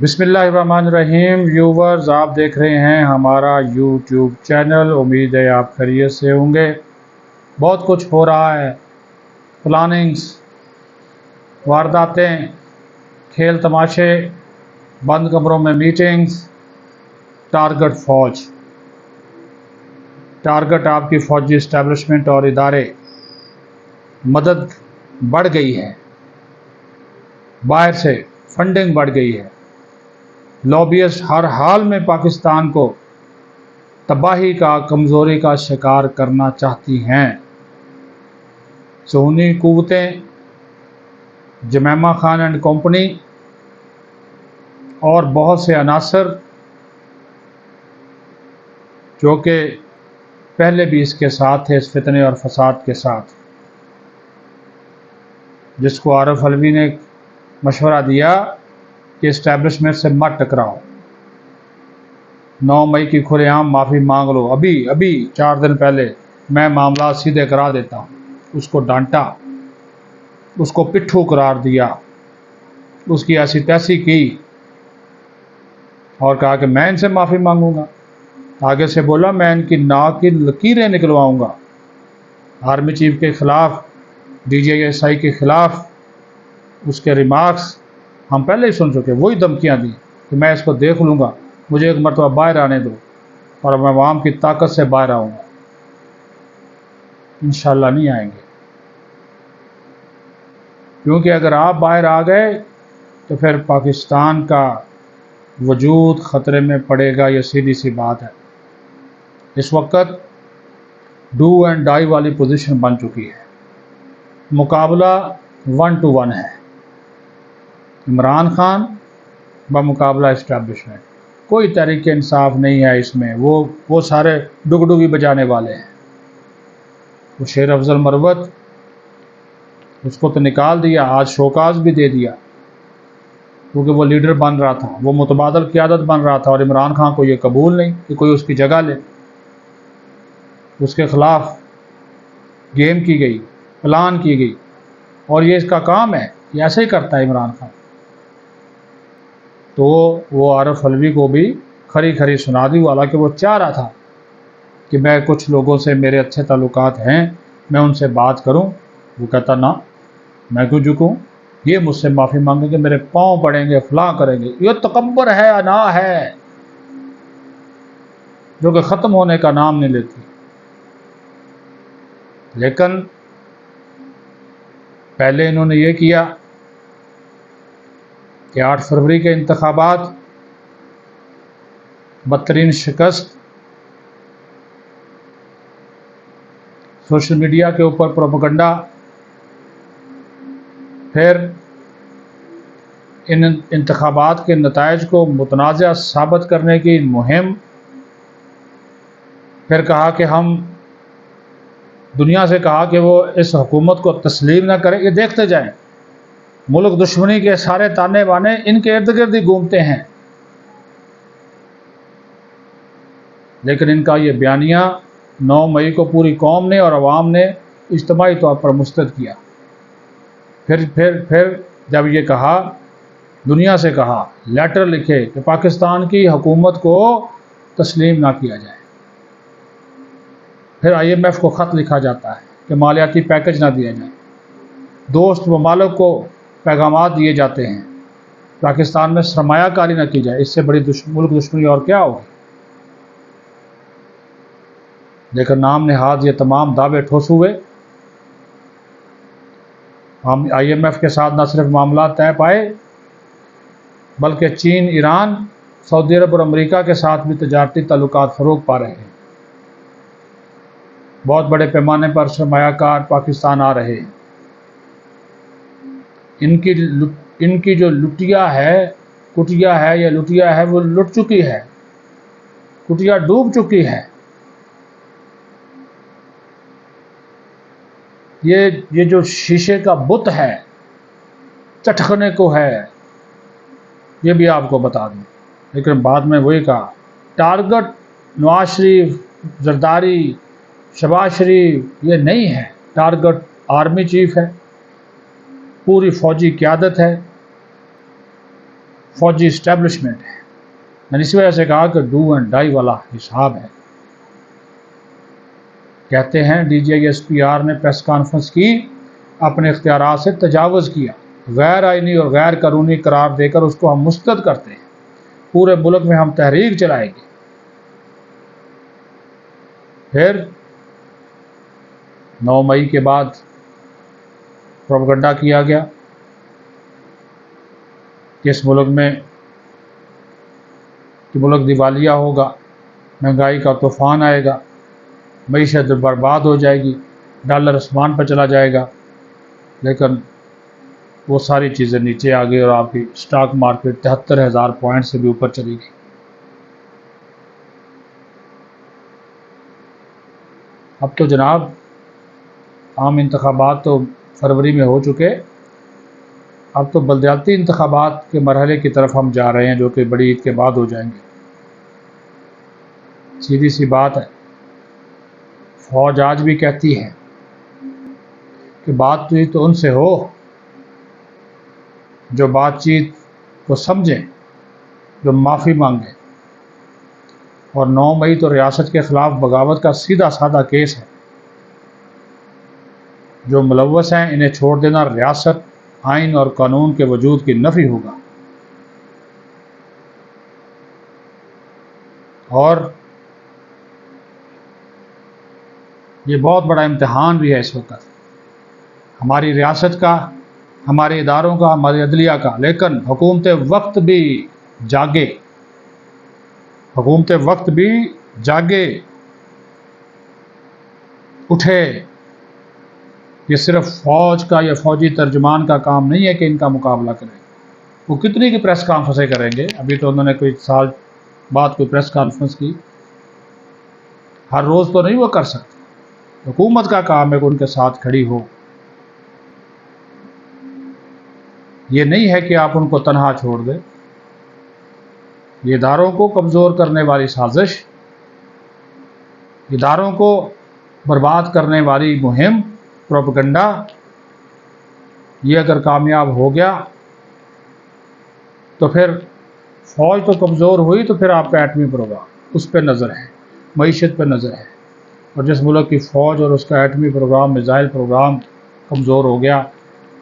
بسم اللہ الرحمن الرحیم ویورز، آپ دیکھ رہے ہیں ہمارا یوٹیوب چینل۔ امید ہے آپ خیریت سے ہوں گے۔ بہت کچھ ہو رہا ہے، پلاننگز، وارداتیں، کھیل تماشے، بند کمروں میں میٹنگز۔ ٹارگٹ فوج، ٹارگٹ آپ کی فوجی اسٹیبلشمنٹ اور ادارے۔ مدد بڑھ گئی ہے، باہر سے فنڈنگ بڑھ گئی ہے۔ لابیسٹ ہر حال میں پاکستان کو تباہی کا، کمزوری کا شکار کرنا چاہتی ہیں۔ صہیونی قوتیں، جمیمہ خان اینڈ کمپنی اور بہت سے عناصر جو کہ پہلے بھی اس کے ساتھ تھے، اس فتنے اور فساد کے ساتھ، جس کو عارف علوی نے مشورہ دیا کہ اسٹیبلشمنٹ سے مت ٹکراؤ، 9 مئی کی کھلے عام معافی مانگ لو، ابھی 4 دن پہلے میں معاملات سیدھے کرا دیتا ہوں۔ اس کو ڈانٹا، اس کو پٹھو قرار دیا، اس کی ایسی تیسی کی اور کہا کہ میں ان سے معافی مانگوں گا۔ آگے سے بولا میں ان کی ناک کی لکیریں نکلواؤں گا۔ آرمی چیف کے خلاف، ڈی جی ایس آئی کے خلاف اس کے ریمارکس ہم پہلے ہی سن چکے۔ وہی دھمکیاں دی کہ میں اس کو دیکھ لوں گا، مجھے ایک مرتبہ باہر آنے دو اور میں عوام کی طاقت سے باہر آؤں گا۔ انشاءاللہ نہیں آئیں گے، کیونکہ اگر آپ باہر آ گئے تو پھر پاکستان کا وجود خطرے میں پڑے گا۔ یہ سیدھی سی بات ہے۔ اس وقت ڈو اینڈ ڈائی والی پوزیشن بن چکی ہے۔ مقابلہ 1 to 1 ہے، عمران خان بمقابلہ اسٹیبلشمنٹ۔ کوئی تحریک انصاف نہیں ہے اس میں۔ وہ سارے ڈگڈگی بجانے والے ہیں۔ وہ شیر افضل مروت، اس کو تو نکال دیا، آج شوکاز بھی دے دیا، کیونکہ وہ لیڈر بن رہا تھا، وہ متبادل قیادت بن رہا تھا، اور عمران خان کو یہ قبول نہیں کہ کوئی اس کی جگہ لے۔ اس کے خلاف گیم کی گئی، پلان کی گئی، اور یہ اس کا کام ہے، یہ ایسے ہی کرتا ہے عمران خان۔ تو وہ عارف علوی کو بھی کھری کھری سنا دی، حالانکہ وہ چاہ رہا تھا کہ میں کچھ لوگوں سے میرے اچھے تعلقات ہیں، میں ان سے بات کروں۔ وہ کہتا نہ، میں کیوں جھکوں، یہ مجھ سے معافی مانگیں گے، میرے پاؤں پڑیں گے، فلاں کریں گے۔ یہ تکبر ہے، انا ہے، جو کہ ختم ہونے کا نام نہیں لیتی۔ لیکن پہلے انہوں نے یہ کیا کہ 8 فروری کے انتخابات، بدترین شکست، سوشل میڈیا کے اوپر پروپیگنڈا، پھر ان انتخابات کے نتائج کو متنازع ثابت کرنے کی مہم، پھر کہا کہ ہم دنیا سے کہا کہ وہ اس حکومت کو تسلیم نہ کرے۔ یہ دیکھتے جائیں، ملک دشمنی کے سارے تانے بانے ان کے ارد گرد ہی گھومتے ہیں، لیکن ان کا یہ بیانیہ 9 مئی کو پوری قوم نے اور عوام نے اجتماعی طور پر مسترد کیا۔ پھر جب یہ کہا، دنیا سے کہا، لیٹر لکھے کہ پاکستان کی حکومت کو تسلیم نہ کیا جائے۔ پھر IMF کو خط لکھا جاتا ہے کہ مالیاتی پیکج نہ دیا جائے۔ دوست ممالک کو پیغامات دیے جاتے ہیں پاکستان میں سرمایہ کاری نہ کی جائے۔ اس سے بڑی ملک دشمنی اور کیا ہوگی؟ لیکن نام نہاد یہ تمام دعوے ٹھوس ہوئے۔ ہم IMF کے ساتھ نہ صرف معاملات طے پائے، بلکہ چین، ایران، سعودی عرب اور امریکہ کے ساتھ بھی تجارتی تعلقات فروغ پا رہے ہیں۔ بہت بڑے پیمانے پر سرمایہ کار پاکستان آ رہے ہیں۔ ان کی جو کٹیا ہے وہ لٹ چکی ہے، کٹیا ڈوب چکی ہے۔ یہ جو شیشے کا بت ہے، چٹکنے کو ہے، یہ بھی آپ کو بتا دوں۔ لیکن بعد میں وہی کہا، ٹارگٹ نواز شریف، زرداری، شہباز شریف یہ نہیں ہے، ٹارگٹ آرمی چیف ہے، پوری فوجی قیادت ہے۔ فوجی اسٹیبلشمنٹ ہے. میں نے اسی وجہ سے کہا کہ ڈو اینڈ ڈائی والا حساب ہے. کہتے ہیں D G I S P R نے پریس کانفرنس کی، اپنے اختیارات سے تجاوز کیا، غیر آئینی اور غیر قانونی قرار دے کر اس کو ہم مسترد کرتے ہیں. پورے ملک میں ہم تحریک چلائیں گے. پھر 9 مئی کے بعد پروپیگنڈا کیا گیا کہ اس ملک دیوالیہ ہوگا، مہنگائی کا طوفان آئے گا، معیشت برباد ہو جائے گی، ڈالر آسمان پر چلا جائے گا. لیکن وہ ساری چیزیں نیچے آ گئی اور آپ کی اسٹاک مارکیٹ 73,000 پوائنٹ سے بھی اوپر چلی گئی. اب تو جناب عام انتخابات تو فروری میں ہو چکے، اب تو بلدیاتی انتخابات کے مرحلے کی طرف ہم جا رہے ہیں جو کہ بڑی عید کے بعد ہو جائیں گے. سیدھی سی بات ہے، فوج آج بھی کہتی ہے کہ بات چیت تو ان سے ہو جو بات چیت کو سمجھیں، جو معافی مانگیں. اور 9 مئی تو ریاست کے خلاف بغاوت کا سیدھا سادہ کیس ہے. جو ملوث ہیں انہیں چھوڑ دینا ریاست، آئین اور قانون کے وجود کی نفی ہوگا. اور یہ بہت بڑا امتحان بھی ہے اس وقت ہماری ریاست کا، ہمارے اداروں کا، ہماری عدلیہ کا. لیکن حکومت وقت بھی جاگے، حکومت وقت بھی جاگے، اٹھے. یہ صرف فوج کا یا فوجی ترجمان کا کام نہیں ہے کہ ان کا مقابلہ کریں. وہ کتنی کی پریس کانفرنسیں کریں گے؟ ابھی تو انہوں نے کوئی سال بعد کوئی پریس کانفرنس کی، ہر روز تو نہیں وہ کر سکتے. حکومت کا کام ہے کہ ان کے ساتھ کھڑی ہو. یہ نہیں ہے کہ آپ ان کو تنہا چھوڑ دیں. یہ اداروں کو کمزور کرنے والی سازش، اداروں کو برباد کرنے والی مہم، پروپیگنڈا، یہ اگر کامیاب ہو گیا تو پھر فوج تو کمزور ہوئی، تو پھر آپ کا ایٹمی پروگرام اس پہ نظر ہے، معیشت پہ نظر ہے. اور جس ملک کی فوج اور اس کا ایٹمی پروگرام، میزائل پروگرام کمزور ہو گیا،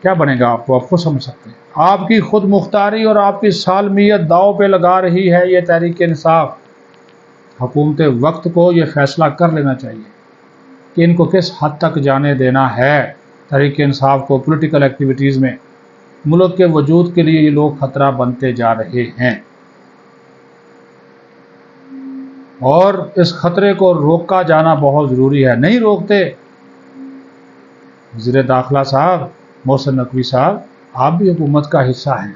کیا بنے گا آپ خود سمجھ سکتے ہیں. آپ کی خود مختاری اور آپ کی سالمیت داؤ پہ لگا رہی ہے یہ تحریک انصاف. حکومت وقت کو یہ فیصلہ کر لینا چاہیے کہ ان کو کس حد تک جانے دینا ہے. تحریک انصاف کو پولیٹیکل ایکٹیویٹیز میں ملک کے وجود کے لیے یہ لوگ خطرہ بنتے جا رہے ہیں، اور اس خطرے کو روکا جانا بہت ضروری ہے. نہیں روکتے، وزیر داخلہ صاحب، محسن نقوی صاحب، آپ بھی حکومت کا حصہ ہیں،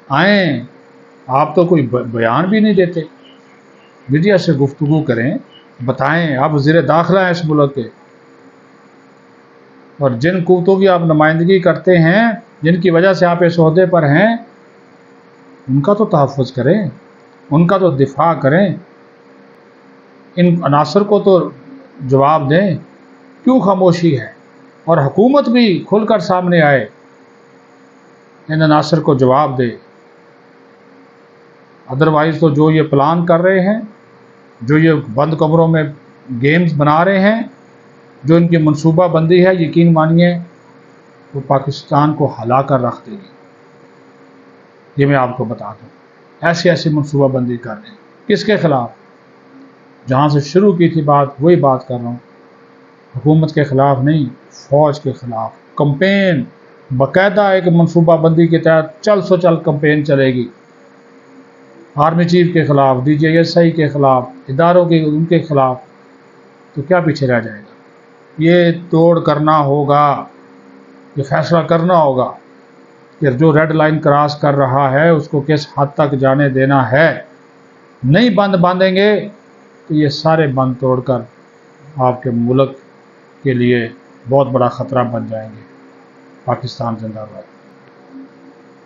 آئیں. آپ تو کوئی بیان بھی نہیں دیتے. میڈیا سے گفتگو کریں، بتائیں. آپ وزیر داخلہ ہیں اس ملک کے، اور جن قوتوں کی آپ نمائندگی کرتے ہیں، جن کی وجہ سے آپ اس عہدے پر ہیں، ان کا تو تحفظ کریں، ان کا تو دفاع کریں. ان عناصر کو تو جواب دیں. کیوں خاموشی ہے؟ اور حکومت بھی کھل کر سامنے آئے، ان عناصر کو جواب دے. ادروائز تو جو یہ پلان کر رہے ہیں، جو یہ بند کمروں میں گیمز بنا رہے ہیں، جو ان کی منصوبہ بندی ہے، یقین مانیے وہ پاکستان کو ہلا کر رکھ دے گی. یہ میں آپ کو بتا دوں، ایسی منصوبہ بندی کر رہے ہیں. کس کے خلاف؟ جہاں سے شروع کی تھی بات، وہی بات کر رہا ہوں. حکومت کے خلاف نہیں، فوج کے خلاف. کمپین باقاعدہ ایک منصوبہ بندی کے تحت چل کمپین چلے گی. آرمی چیف کے خلاف، ڈی جی ایس آئی کے خلاف، اداروں کے ان کے خلاف. تو کیا پیچھے رہ جائے گا؟ یہ توڑ کرنا ہوگا، یہ فیصلہ کرنا ہوگا کہ جو ریڈ لائن کراس کر رہا ہے اس کو کس حد تک جانے دینا ہے. نہیں بند باندھیں گے تو یہ سارے بند توڑ کر آپ کے ملک کے لیے بہت بڑا خطرہ بن جائیں گے. پاکستان زندہ باد.